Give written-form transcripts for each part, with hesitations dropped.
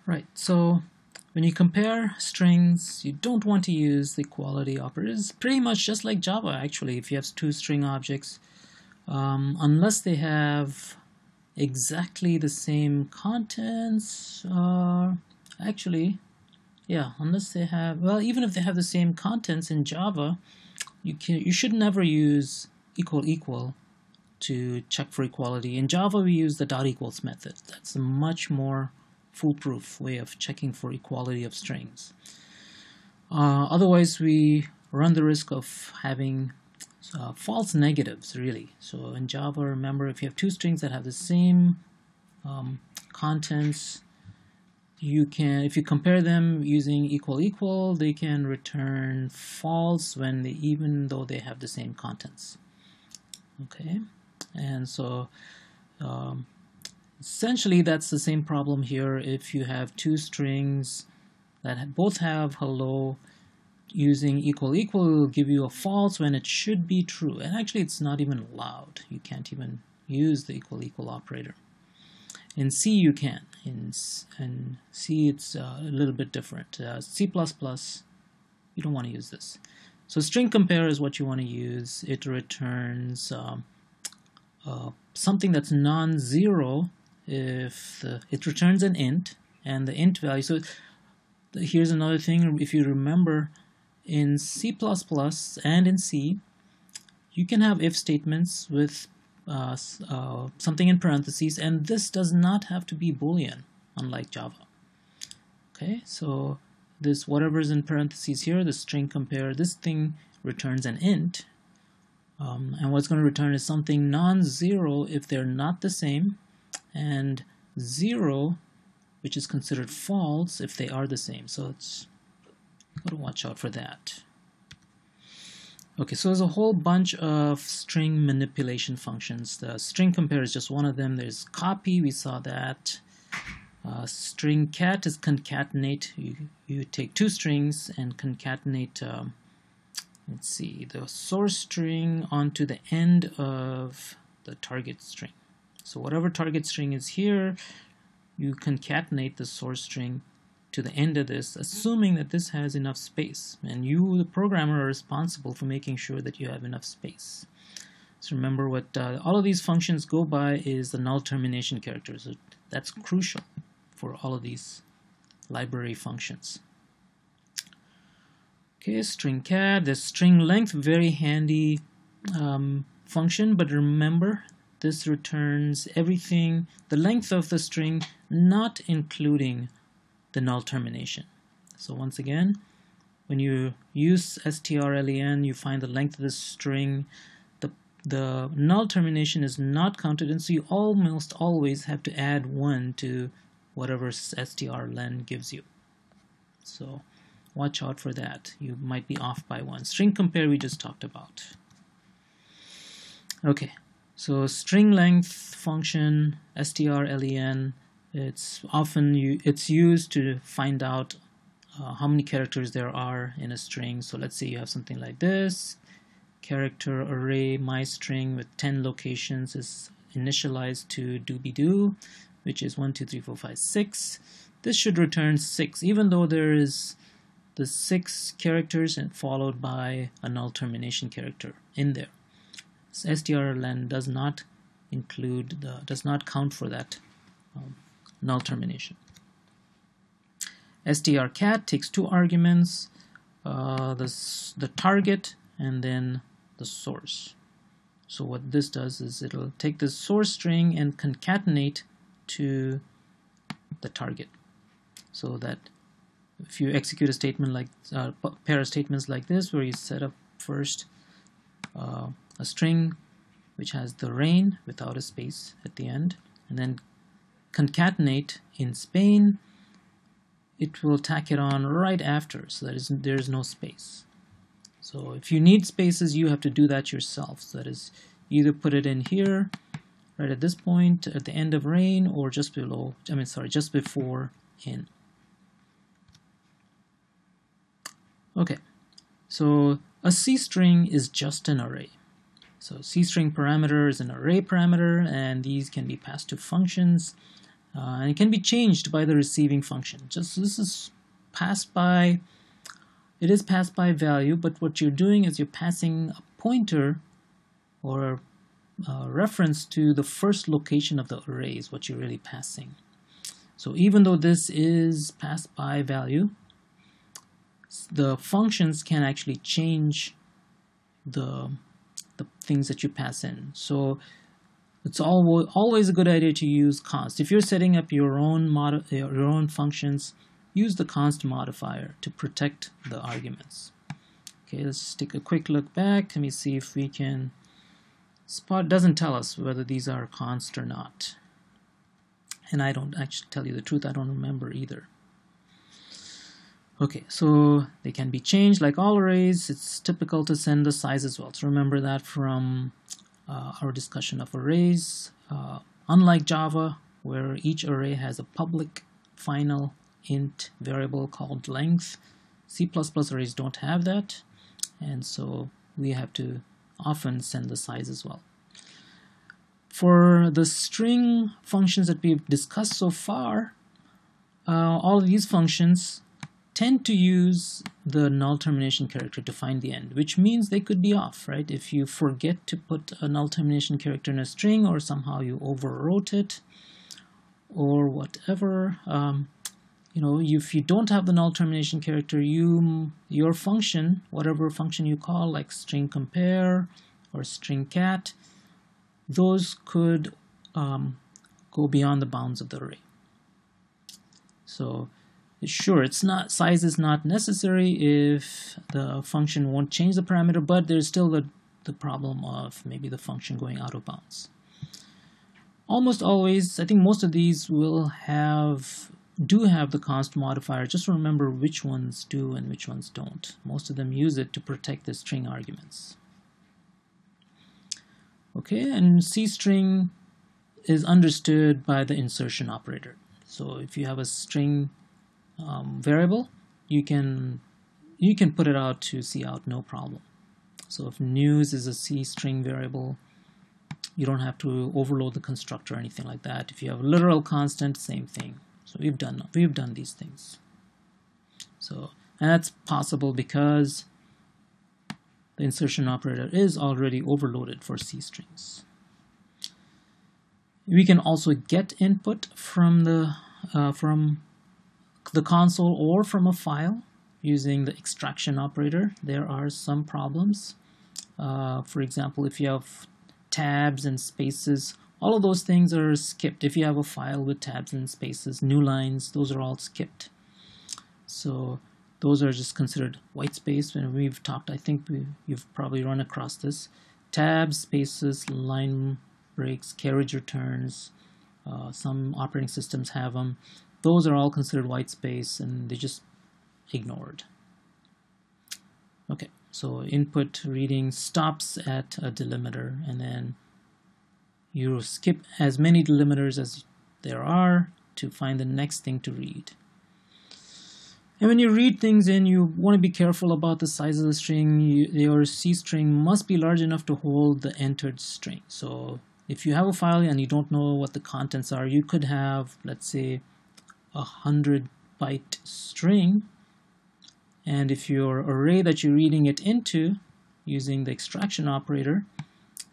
Right, so when you compare strings, you don't want to use the equality operator. It's pretty much just like Java, actually. If you have two string objects, unless they have exactly the same contents, actually, yeah, unless they have, well, even if they have the same contents in Java, you should never use equal to check for equality. In Java, we use the dot equals method. That's a much more foolproof way of checking for equality of strings. Otherwise, we run the risk of having false negatives, really. So in Java, remember, if you have two strings that have the same contents, if you compare them using equal, they can return false even though they have the same contents. Okay, and so essentially that's the same problem here. If you have two strings that both have hello, using equal will give you a false when it should be true, and actually it's not even allowed. You can't even use the equal operator. In C you can. In C it's a little bit different. C++, you don't want to use this. So string compare is what you want to use. It returns something that's non-zero if it returns an int, and the int value. So here's another thing. If you remember, in C++ and in C, you can have if statements with something in parentheses, and this does not have to be Boolean, unlike Java. Okay, so this whatever's in parentheses here, the string compare, this thing returns an int, and what's going to return is something non-zero if they're not the same, and 0, which is considered false if they are the same. So it's got to watch out for that. Okay, so there's a whole bunch of string manipulation functions. The string compare is just one of them. There's copy, we saw that. String cat is concatenate. You take two strings and concatenate, let's see, the source string onto the end of the target string. So whatever target string is here, you concatenate the source string to the end of this, assuming that this has enough space. And you, the programmer, are responsible for making sure that you have enough space. So remember, what all of these functions go by is the null termination character. So that's crucial for all of these library functions. Okay, string cat, the string length, very handy function, but remember, this returns everything, the length of the string, not including the null termination. So once again, when you use strlen, you find the length of the string. The null termination is not counted, and so you almost always have to add 1 to whatever strlen gives you. So watch out for that. You might be off by 1. String compare we just talked about. Okay, so string length function, strlen, it's used to find out how many characters there are in a string. So let's say you have something like this. Character array myString with 10 locations is initialized to doobie-doo, which is 1, 2, 3, 4, 5, 6. This should return 6, even though there is the 6 characters and followed by a null termination character in there. So strlen does not count for that null termination. strcat takes 2 arguments, the target and then the source. So what this does is it'll take the source string and concatenate to the target, so that if you execute a statement like pair of statements like this, where you set up first a string which has the rain without a space at the end, and then concatenate in Spain, it will tack it on right after, so that there's no space. So if you need spaces, you have to do that yourself. So that is, either put it in here, right at this point, at the end of rain, or just below, just before in. Okay, so a C string is just an array. So C string parameter is an array parameter, and these can be passed to functions. and it can be changed by the receiving function. Just this is passed by, it is passed by value, but what you're doing is you're passing a pointer or a reference to the first location of the array is what you're really passing. So even though this is passed by value, the functions can actually change the things that you pass in. So it's always a good idea to use const. If you're setting up your own functions, use the const modifier to protect the arguments. Okay, let's take a quick look back. Let me see if we can spot. Doesn't tell us whether these are const or not. And I don't actually tell you the truth, I don't remember either. Okay, so they can be changed like all arrays. It's typical to send the size as well. So remember that from our discussion of arrays. Unlike Java, where each array has a public final int variable called length, C++ arrays don't have that, and so we have to often send the size as well. For the string functions that we've discussed so far, all of these functions tend to use the null termination character to find the end, which means they could be off, right? If you forget to put a null termination character in a string, or somehow you overwrote it, or whatever, you know, if you don't have the null termination character, your function, whatever function you call, like string compare or string cat, those could go beyond the bounds of the array. So sure, it's not, size is not necessary if the function won't change the parameter, but there's still the problem of maybe the function going out of bounds. Almost always, I think most of these do have the const modifier. Just remember which ones do and which ones don't. Most of them use it to protect the string arguments. Okay, and C string is understood by the insertion operator. So if you have a string variable, you can put it out to cout, no problem. So if news is a C string variable, you don't have to overload the constructor or anything like that. If you have a literal constant, same thing. So we've done these things. So, and that's possible because the insertion operator is already overloaded for C strings. We can also get input from the console or from a file using the extraction operator. There are some problems. For example, if you have tabs and spaces, all of those things are skipped. If you have a file with tabs and spaces, new lines, those are all skipped. So those are just considered white space. When we've talked, I think you've probably run across this. Tabs, spaces, line breaks, carriage returns, some operating systems have them. Those are all considered white space and they're just ignored. Okay, so input reading stops at a delimiter, and then you skip as many delimiters as there are to find the next thing to read. And when you read things in, you want to be careful about the size of the string. Your C string must be large enough to hold the entered string. So if you have a file and you don't know what the contents are, you could have, let's say, 100-byte string, and if your array that you're reading it into using the extraction operator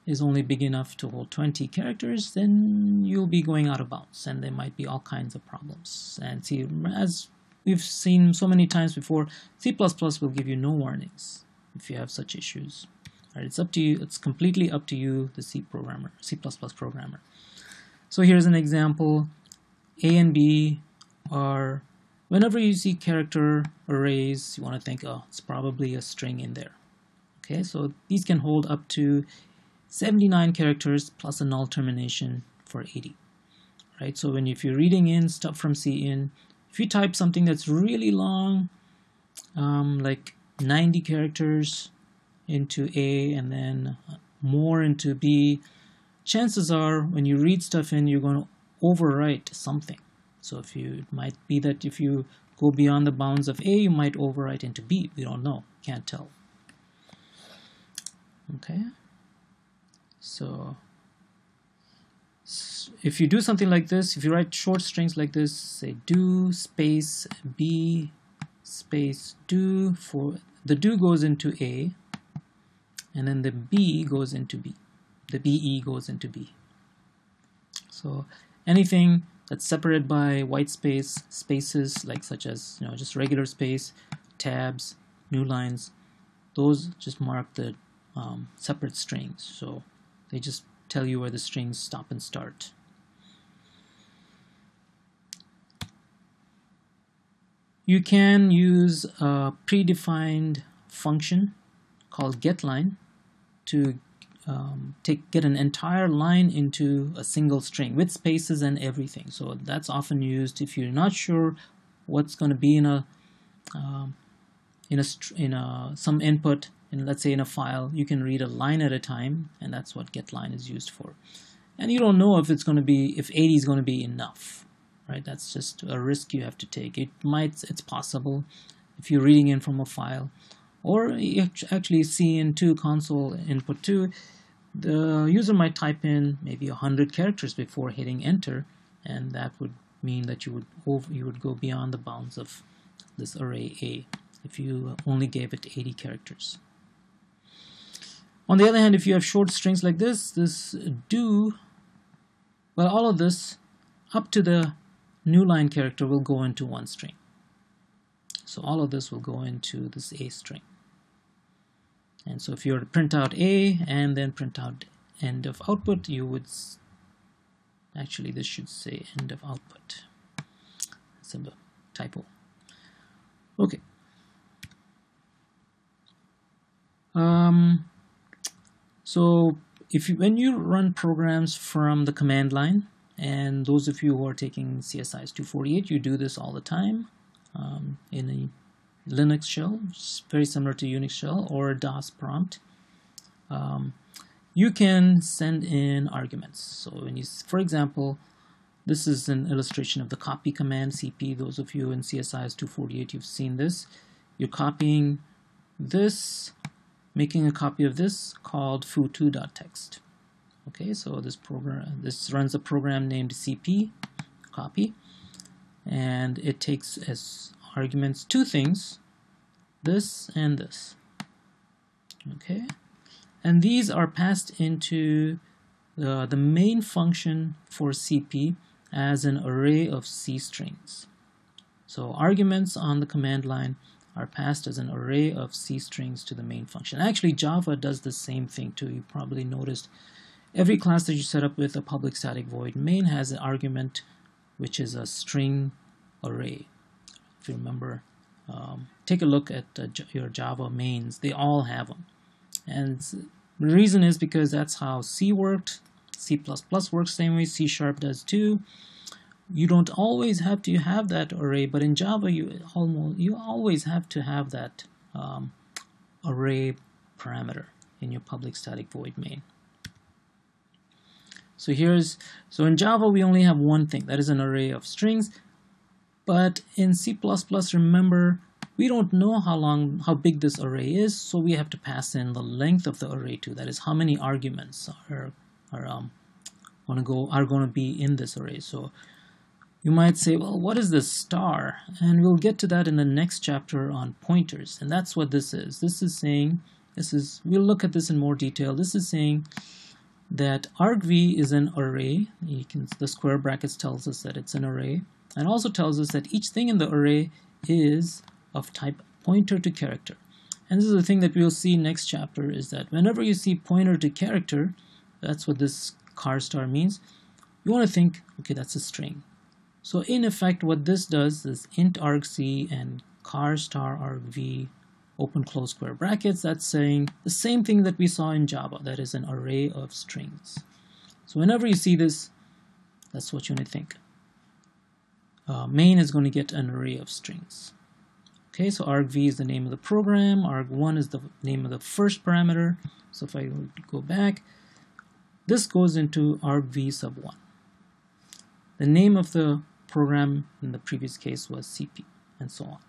is only big enough to hold 20 characters, then you'll be going out of bounds, and there might be all kinds of problems. And see, as we've seen so many times before, C++ will give you no warnings if you have such issues. All right, it's up to you. It's completely up to you, the C++ programmer. So here's an example. A and B are, whenever you see character arrays, you want to think, oh, it's probably a string in there. Okay, so these can hold up to 79 characters plus a null termination for 80. Right, so if you're reading in stuff from C in, if you type something that's really long, like 90 characters into A and then more into B, chances are when you read stuff in, you're going to overwrite something. So it might be that if you go beyond the bounds of A, you might overwrite into B. We don't know, can't tell. Okay, so if you do something like this, if you write short strings like this, say do space b space do, for the do goes into A, and then the B goes into B. The BE goes into B. So anything that's separated by white space, spaces like such as just regular space, tabs, new lines, those just mark the separate strings. So they just tell you where the strings stop and start. You can use a predefined function called getLine to get an entire line into a single string with spaces and everything. So that's often used if you're not sure what's going to be in some input, and let's say in a file. You can read a line at a time, and that's what getLine is used for. And you don't know if it's going to be, if 80 is going to be enough, right? That's just a risk you have to take. It's possible if you're reading in from a file, or you actually see into console input 2, the user might type in maybe 100 characters before hitting enter, and that would mean that you would go beyond the bounds of this array A if you only gave it 80 characters. On the other hand, if you have short strings like this do, well, all of this up to the new line character will go into one string. So all of this will go into this A string. And so if you were to print out A and then print out end of output, you would actually, this should say end of output. It's a typo. Okay. So when you run programs from the command line, and those of you who are taking Csis 248, you do this all the time in a Linux shell, very similar to Unix shell, or a DOS prompt. You can send in arguments. So when you, for example, this is an illustration of the copy command, CP. Those of you in Csis 248, you've seen this. You're copying this, making a copy of this called foo2.txt. Okay, so this runs a program named CP copy, and it takes as arguments two things, this and this. Okay, and these are passed into the main function for CP as an array of C strings. So arguments on the command line are passed as an array of C strings to the main function. Actually, Java does the same thing too. You probably noticed every class that you set up with a public static void main has an argument which is a string array. If you remember, take a look at your Java mains. They all have them. And the reason is because that's how C worked. C++ works same way. C# does too. You don't always have to have that array, but in Java you always have to have that array parameter in your public static void main. So in Java we only have one thing, that is an array of strings. But in C++, remember, we don't know how big this array is, so we have to pass in the length of the array too. That is how many arguments are going to be in this array. So you might say, well, what is this star? And we'll get to that in the next chapter on pointers. And that's what this is. This is saying, we'll look at this in more detail. This is saying that argv is an array. The square brackets tells us that it's an array, and also tells us that each thing in the array is of type pointer to character. And this is the thing that we'll see next chapter, is that whenever you see pointer to character, that's what this char star means, you want to think, okay, that's a string. So in effect, what this does is int argc and char star argv open close square brackets, that's saying the same thing that we saw in Java, that is an array of strings. So whenever you see this, that's what you want to think. Main is going to get an array of strings. Okay, so argv is the name of the program, arg1 is the name of the first parameter. So if I go back, this goes into argv sub 1. The name of the program in the previous case was CP, and so on.